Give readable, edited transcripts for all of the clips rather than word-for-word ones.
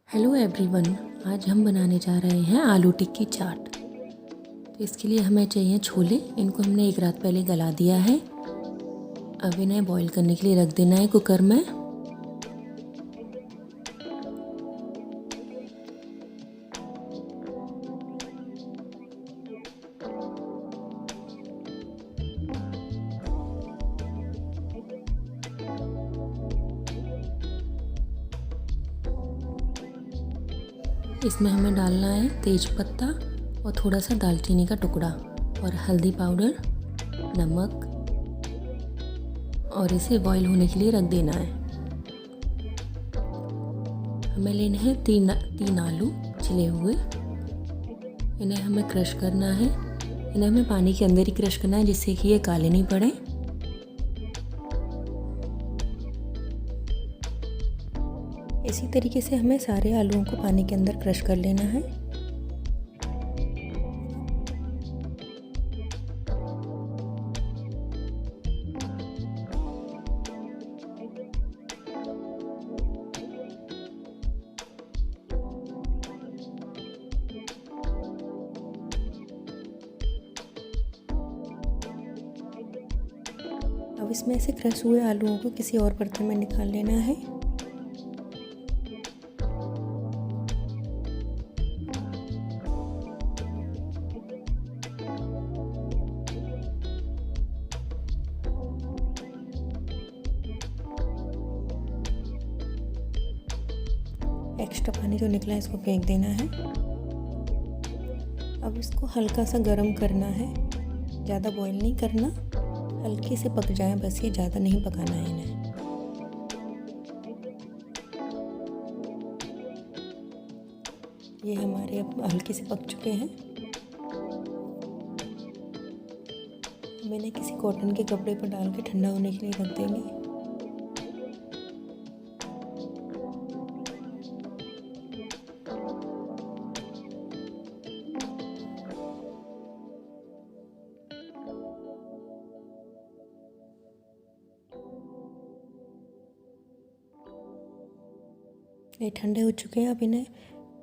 Hello everyone, आज हम बनाने जा रहे हैं आलू टिक्की चाट। तो इसके लिए हमें चाहिए छोले। इनको हमने एक रात पहले गला दिया है। अब इन्हें बॉईल करने के लिए रख देना है कुकर में। इसमें हमें डालना है तेज पत्ता और थोड़ा सा दालचीनी का टुकड़ा और हल्दी पाउडर, नमक, और इसे बॉईल होने के लिए रख देना है। हमें लेने हैं तीन आलू छिले हुए। इन्हें हमें क्रश करना है। इन्हें हमें पानी के अंदर ही क्रश करना है जिससे कि ये काले नहीं पड़े। इसी तरीके से हमें सारे आलूओं को पानी के अंदर क्रश कर लेना है। अब इसमें से क्रश हुए आलूओं को किसी और बर्तन में निकाल लेना है। एक्स्ट्रा पानी जो निकला है इसको फेंक देना है। अब इसको हल्का सा गर्म करना है, ज़्यादा बॉईल नहीं करना, हल्के से पक जाए बस, ये ज़्यादा नहीं पकाना है इन्हें। ये हमारे अब हल्के से पक चुके हैं। हम इन्हें किसी कॉटन के कपड़े पर डाल के ठंडा होने के लिए रख देंगे। ये ठंडे हो चुके हैं। अब इन्हें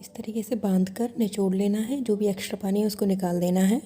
इस तरीके से बांध कर निचोड़ लेना है। जो भी एक्स्ट्रा पानी है उसको निकाल देना है।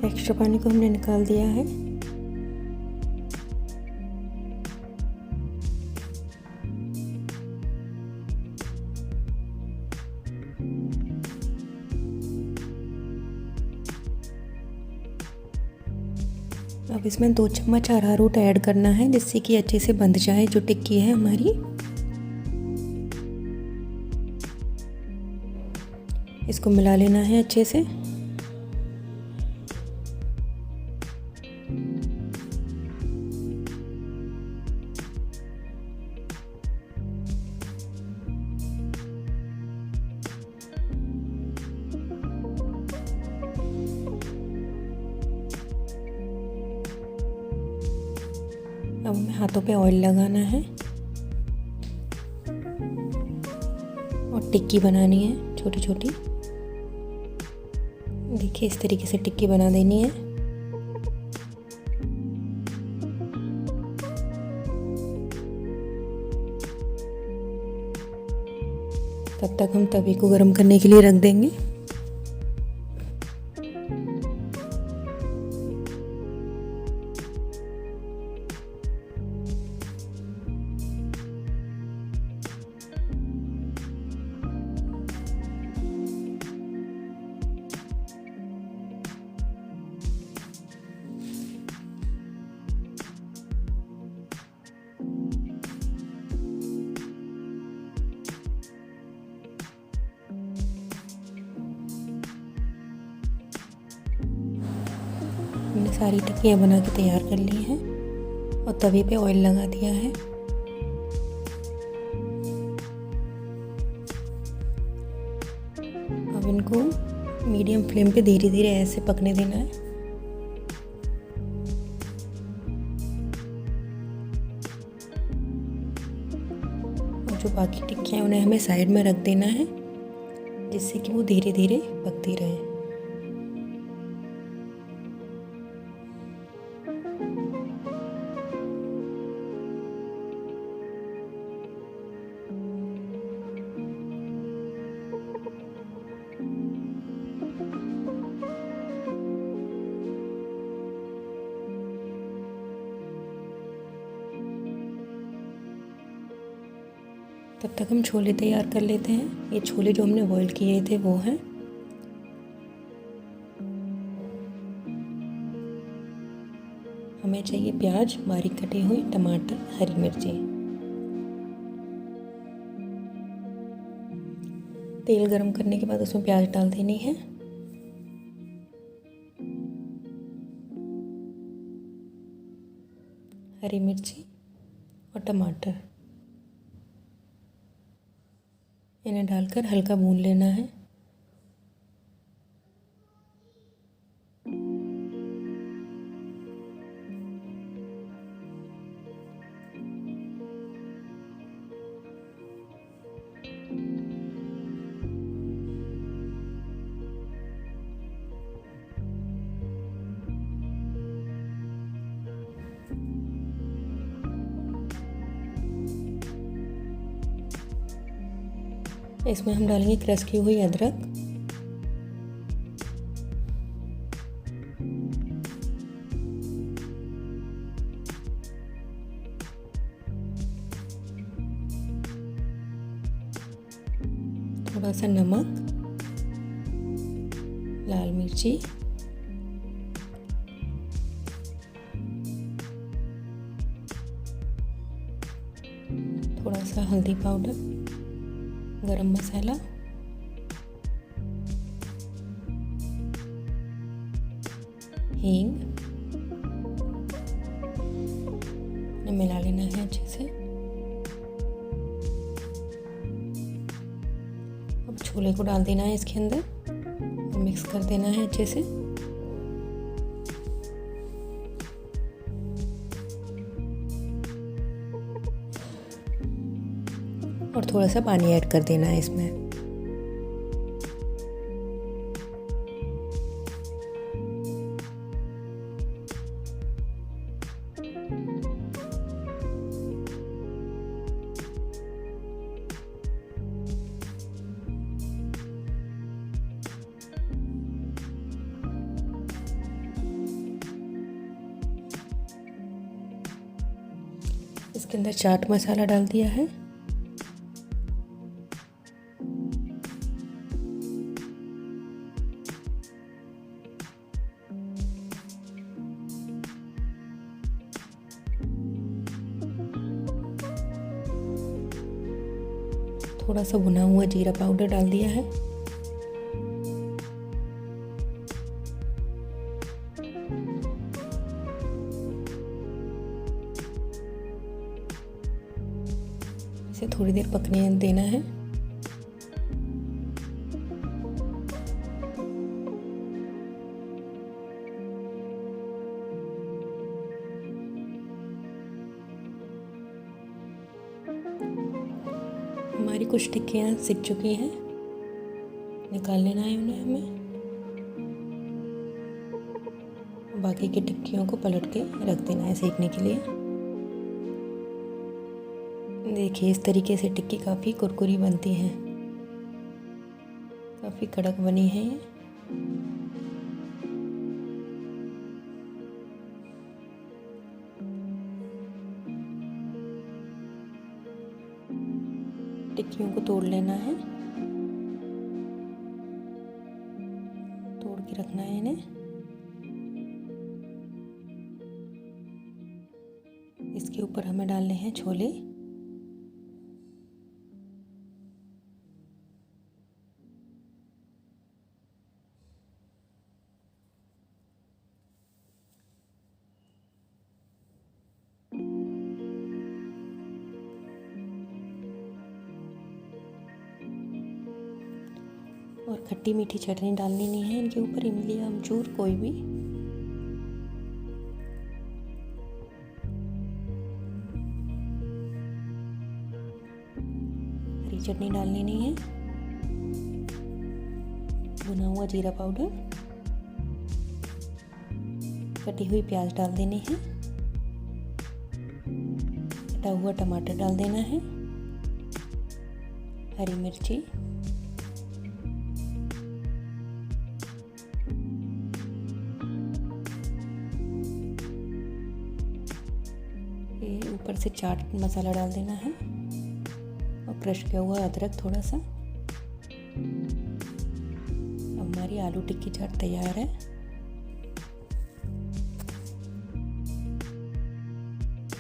एक्स्ट्रा पानी को हमने निकाल दिया है। अब इसमें 2 चम्मच अरारोट ऐड करना है जिससे कि अच्छे से बंध जाए जो टिक्की है हमारी। इसको मिला लेना है अच्छे से। अब हमें हाथों पे ऑयल लगाना है और टिक्की बनानी है छोटी छोटी। देखिए इस तरीके से टिक्की बना देनी है। तब तक हम तवे को गर्म करने के लिए रख देंगे। हमने सारी टिक्कियाँ बना के तैयार कर ली हैं और तवे पे ऑयल लगा दिया है। अब इनको मीडियम फ्लेम पे धीरे धीरे ऐसे पकने देना है। और जो बाकी टिक्कियाँ उन्हें हमें साइड में रख देना है, जिससे कि वो धीरे धीरे पकती रहे। तब तक हम छोले तैयार कर लेते हैं। ये छोले जो हमने बॉईल किए थे वो हैं। हमें चाहिए प्याज, बारीक कटी हुई, टमाटर, हरी मिर्ची। तेल गरम करने के बाद उसमें प्याज डाल देनी है। हरी मिर्ची और टमाटर, इन्हें डालकर हल्का भून लेना है। इसमें हम डालेंगे क्रश की हुई अदरक, थोड़ा सा नमक, लाल मिर्ची, थोड़ा सा हल्दी पाउडर, गरम मसाला, हींग, मिला लेना है अच्छे से। अब छोले को डाल देना है इसके अंदर और मिक्स कर देना है अच्छे से। और थोड़ा सा पानी ऐड कर देना है इसमें। इसके अंदर चाट मसाला डाल दिया है। थोड़ा सा भुना हुआ जीरा पाउडर डाल दिया है। इसे थोड़ी देर पकने देना है। हमारी कुछ टिक्कियाँ सिक चुकी हैं, निकाल लेना है उन्हें हमें। बाकी की टिक्कियों को पलट के रख देना है सेकने के लिए। देखिए इस तरीके से टिक्की काफ़ी कुरकुरी बनती है, काफ़ी कड़क बनी है ये। टिक्कियों को तोड़ लेना है, तोड़ के रखना है इन्हें। इसके ऊपर हमें डालने हैं छोले। और खट्टी मीठी चटनी डालनी नहीं है इनके ऊपर, इमली अमचूर कोई भी। हरी चटनी डालनी नहीं है। भुना हुआ जीरा पाउडर, कटी हुई प्याज डाल देनी है, कटा हुआ टमाटर डाल देना है, हरी मिर्ची, ये ऊपर से चाट मसाला डाल देना है और क्रश किया हुआ अदरक थोड़ा सा। हमारी आलू टिक्की चाट तैयार है।